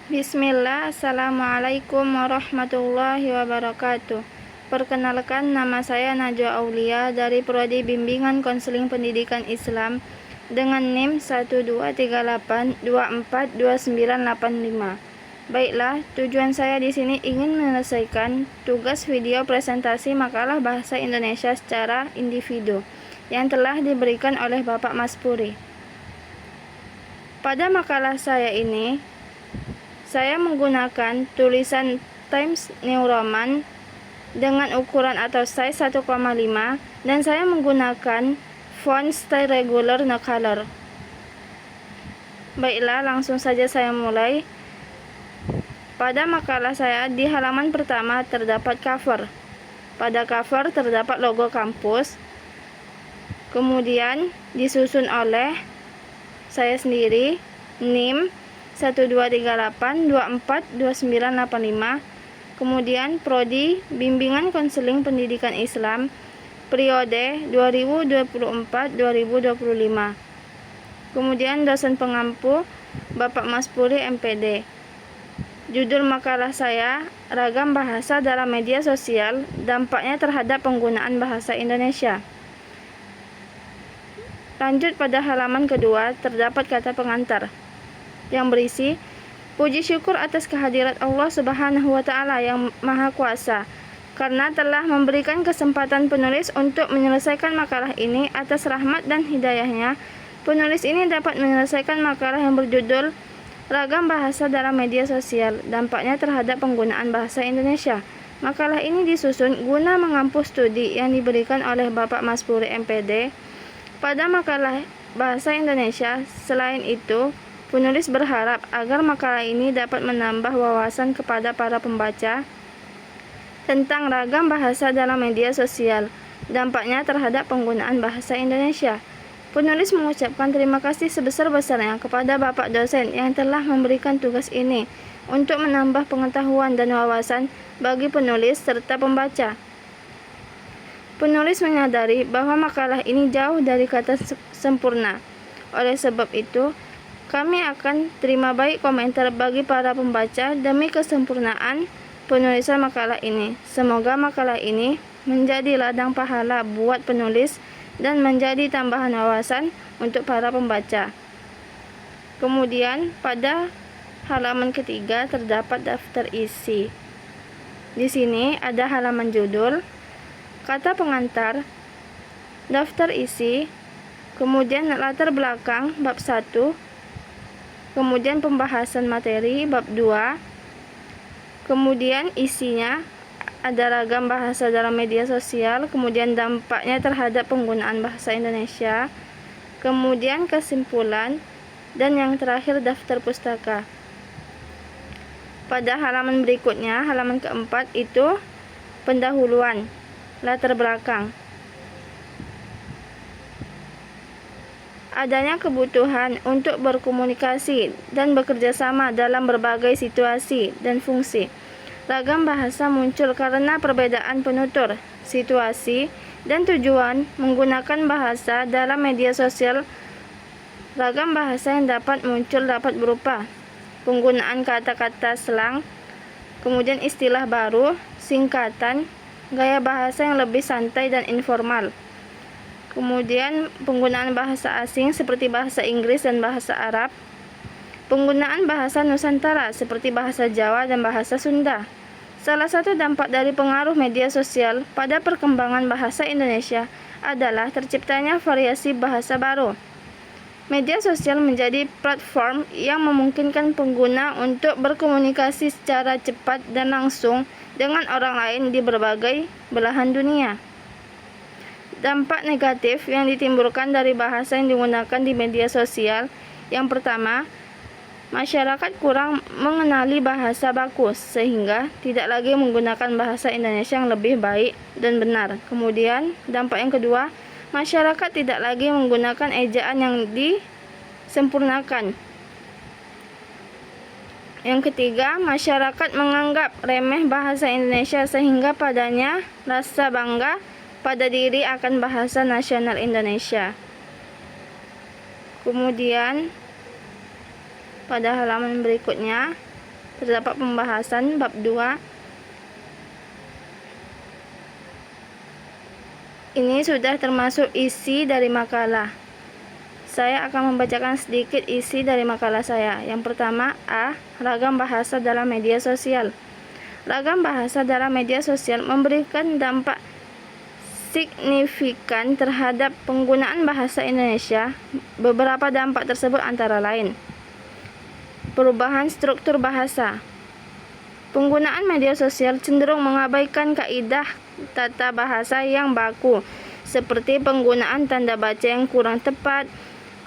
Bismillah, Assalamualaikum warahmatullahi wabarakatuh. Perkenalkan, nama saya Najwa Aulia dari Prodi Bimbingan Konseling Pendidikan Islam dengan NIM 12382429985. Baiklah, tujuan saya di sini ingin menyelesaikan tugas video presentasi makalah bahasa Indonesia secara individu yang telah diberikan oleh Bapak Mas Puri. Pada makalah saya ini, saya menggunakan tulisan Times New Roman dengan ukuran atau size 1,5 dan saya menggunakan font style regular no color. Baiklah, langsung saja saya mulai. Pada makalah saya di halaman pertama terdapat cover. Pada cover terdapat logo kampus. Kemudian disusun oleh saya sendiri, NIM 12382429985, kemudian Prodi Bimbingan Konseling Pendidikan Islam periode 2024-2025, kemudian dosen pengampu Bapak Mas Puri MPD. Judul makalah saya, Ragam Bahasa dalam Media Sosial, Dampaknya Terhadap Penggunaan Bahasa Indonesia. Lanjut pada halaman kedua terdapat kata pengantar yang berisi, puji syukur atas kehadirat Allah Subhanahu wa Ta'ala yang Maha Kuasa karena telah memberikan kesempatan penulis untuk menyelesaikan makalah ini. Atas rahmat dan hidayahnya, penulis ini dapat menyelesaikan makalah yang berjudul Ragam Bahasa dalam Media Sosial, Dampaknya Terhadap Penggunaan Bahasa Indonesia. Makalah ini disusun guna mengampu studi yang diberikan oleh Bapak Mas Puri MPD pada makalah Bahasa Indonesia. Selain itu, penulis berharap agar makalah ini dapat menambah wawasan kepada para pembaca tentang ragam bahasa dalam media sosial, dampaknya terhadap penggunaan bahasa Indonesia. Penulis mengucapkan terima kasih sebesar-besarnya kepada Bapak dosen yang telah memberikan tugas ini untuk menambah pengetahuan dan wawasan bagi penulis serta pembaca. Penulis menyadari bahwa makalah ini jauh dari kata sempurna. Oleh sebab itu, kami akan terima baik komentar bagi para pembaca demi kesempurnaan penulisan makalah ini. Semoga makalah ini menjadi ladang pahala buat penulis dan menjadi tambahan wawasan untuk para pembaca. Kemudian pada halaman ketiga terdapat daftar isi. Di sini ada halaman judul, kata pengantar, daftar isi, kemudian latar belakang bab 1, kemudian pembahasan materi bab 2, kemudian isinya ada ragam bahasa dalam media sosial, kemudian dampaknya terhadap penggunaan bahasa Indonesia, kemudian kesimpulan, dan yang terakhir daftar pustaka. Pada halaman berikutnya, halaman keempat itu pendahuluan, latar belakang. Adanya kebutuhan untuk berkomunikasi dan bekerja sama dalam berbagai situasi dan fungsi. Ragam bahasa muncul karena perbedaan penutur, situasi, dan tujuan menggunakan bahasa dalam media sosial. Ragam bahasa yang dapat muncul dapat berupa penggunaan kata-kata slang, kemudian istilah baru, singkatan, gaya bahasa yang lebih santai dan informal. Kemudian penggunaan bahasa asing seperti bahasa Inggris dan bahasa Arab. Penggunaan bahasa Nusantara seperti bahasa Jawa dan bahasa Sunda. Salah satu dampak dari pengaruh media sosial pada perkembangan bahasa Indonesia adalah terciptanya variasi bahasa baru. Media sosial menjadi platform yang memungkinkan pengguna untuk berkomunikasi secara cepat dan langsung dengan orang lain di berbagai belahan dunia. Dampak negatif yang ditimbulkan dari bahasa yang digunakan di media sosial. Yang pertama, masyarakat kurang mengenali bahasa baku sehingga tidak lagi menggunakan bahasa Indonesia yang lebih baik dan benar. Kemudian, dampak yang kedua, masyarakat tidak lagi menggunakan ejaan yang disempurnakan. Yang ketiga, masyarakat menganggap remeh bahasa Indonesia sehingga padanya rasa bangga pada diri akan bahasa nasional Indonesia. Kemudian pada halaman berikutnya terdapat pembahasan bab 2. Ini sudah termasuk isi dari makalah. Saya akan membacakan sedikit isi dari makalah saya. Yang pertama, A. Ragam bahasa dalam media sosial. Ragam bahasa dalam media sosial memberikan dampak signifikan terhadap penggunaan bahasa Indonesia. Beberapa dampak tersebut antara lain: perubahan struktur bahasa. Penggunaan media sosial cenderung mengabaikan kaidah tata bahasa yang baku, seperti penggunaan tanda baca yang kurang tepat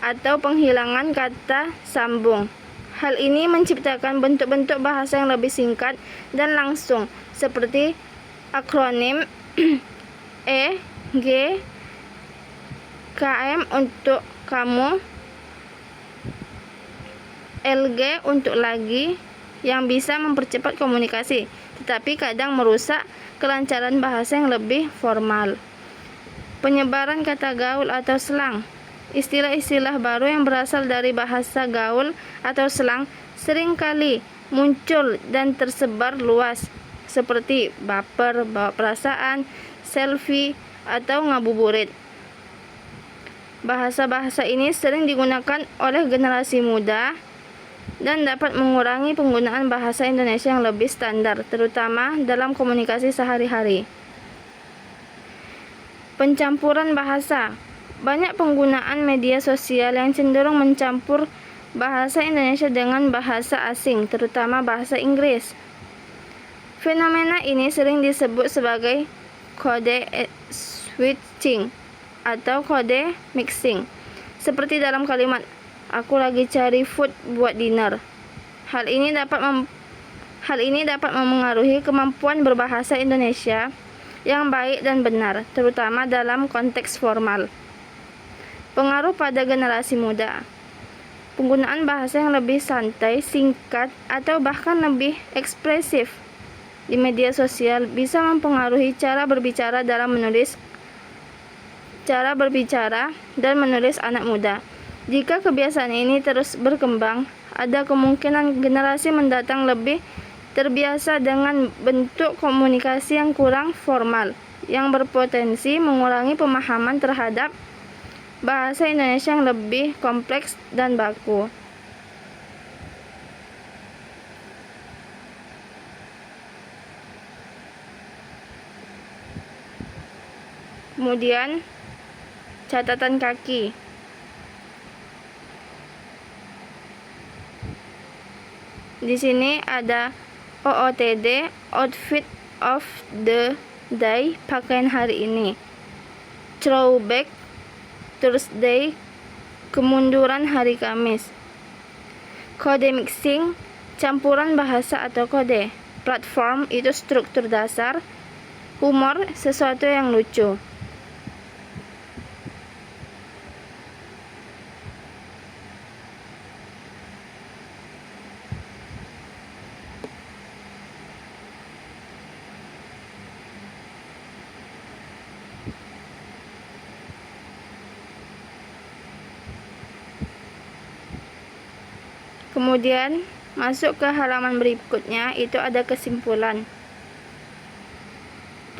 atau penghilangan kata sambung. Hal ini menciptakan bentuk-bentuk bahasa yang lebih singkat dan langsung, seperti akronim E, G, KM untuk kamu, LG untuk lagi, yang bisa mempercepat komunikasi, tetapi kadang merusak kelancaran bahasa yang lebih formal. Penyebaran kata gaul atau slang. Istilah-istilah baru yang berasal dari bahasa gaul atau slang seringkali muncul dan tersebar luas, seperti baper, bawa perasaan, selfie, atau ngabuburit. Bahasa-bahasa ini sering digunakan oleh generasi muda dan dapat mengurangi penggunaan bahasa Indonesia yang lebih standar, terutama dalam komunikasi sehari-hari. Pencampuran bahasa. Banyak penggunaan media sosial yang cenderung mencampur bahasa Indonesia dengan bahasa asing, terutama bahasa Inggris. Fenomena ini sering disebut sebagai kode switching atau kode mixing, seperti dalam kalimat "aku lagi cari food buat dinner". Hal ini dapat memengaruhi kemampuan berbahasa Indonesia yang baik dan benar, terutama dalam konteks formal. Pengaruh pada generasi muda. Penggunaan bahasa yang lebih santai, singkat, atau bahkan lebih ekspresif di media sosial bisa mempengaruhi cara berbicara dan menulis anak muda. Jika kebiasaan ini terus berkembang, ada kemungkinan generasi mendatang lebih terbiasa dengan bentuk komunikasi yang kurang formal, yang berpotensi mengurangi pemahaman terhadap bahasa Indonesia yang lebih kompleks dan baku. Kemudian, catatan kaki. Di sini ada OOTD, outfit of the day, pakaian hari ini. Throwback Thursday, kemunduran hari Kamis. Kode mixing, campuran bahasa atau kode. Platform itu struktur dasar. Humor, sesuatu yang lucu. Kemudian masuk ke halaman berikutnya, itu ada kesimpulan.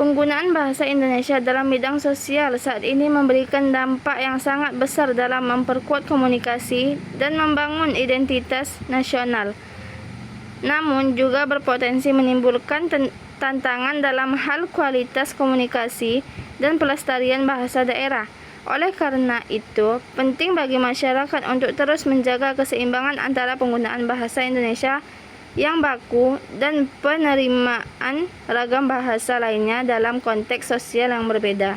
Penggunaan bahasa Indonesia dalam bidang sosial saat ini memberikan dampak yang sangat besar dalam memperkuat komunikasi dan membangun identitas nasional. Namun juga berpotensi menimbulkan tantangan dalam hal kualitas komunikasi dan pelestarian bahasa daerah. Oleh karena itu, penting bagi masyarakat untuk terus menjaga keseimbangan antara penggunaan bahasa Indonesia yang baku dan penerimaan ragam bahasa lainnya dalam konteks sosial yang berbeda.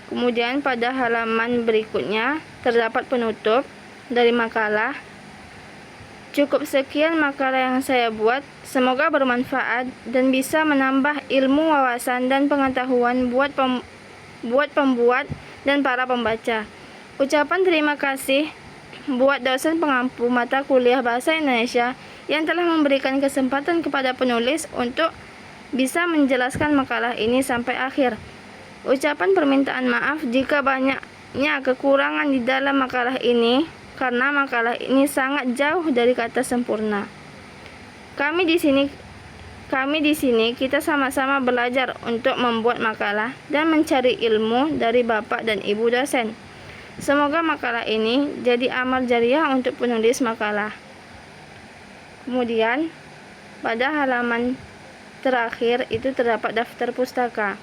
Kemudian pada halaman berikutnya terdapat penutup dari makalah. Cukup sekian makalah yang saya buat. Semoga bermanfaat dan bisa menambah ilmu, wawasan, dan pengetahuan buat pembuat dan para pembaca. Ucapan terima kasih buat dosen pengampu mata kuliah Bahasa Indonesia yang telah memberikan kesempatan kepada penulis untuk bisa menjelaskan makalah ini sampai akhir. Ucapan permintaan maaf jika banyaknya kekurangan di dalam makalah ini, karena makalah ini sangat jauh dari kata sempurna. Kami di sini kita sama-sama belajar untuk membuat makalah dan mencari ilmu dari Bapak dan Ibu dosen. Semoga makalah ini jadi amal jariah untuk penulis makalah. Kemudian, pada halaman terakhir itu terdapat daftar pustaka.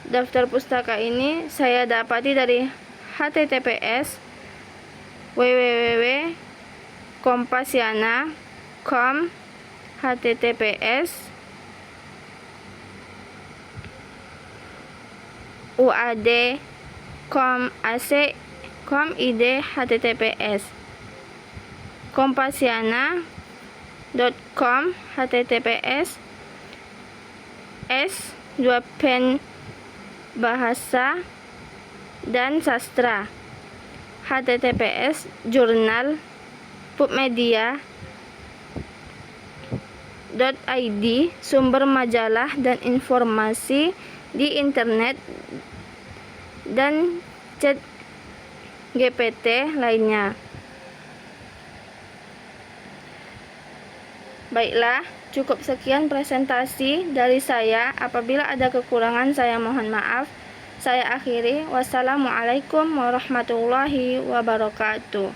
Daftar pustaka ini saya dapati dari https://www.kompasiana.com, https://uad.com.ac.com, id https kompasiana.com, https S2 pen bahasa dan sastra, https jurnal pubmedia.id, sumber majalah dan informasi di internet dan chat GPT lainnya. Baiklah, cukup sekian presentasi dari saya. Apabila ada kekurangan, saya mohon maaf. Saya akhiri. Wassalamualaikum warahmatullahi wabarakatuh.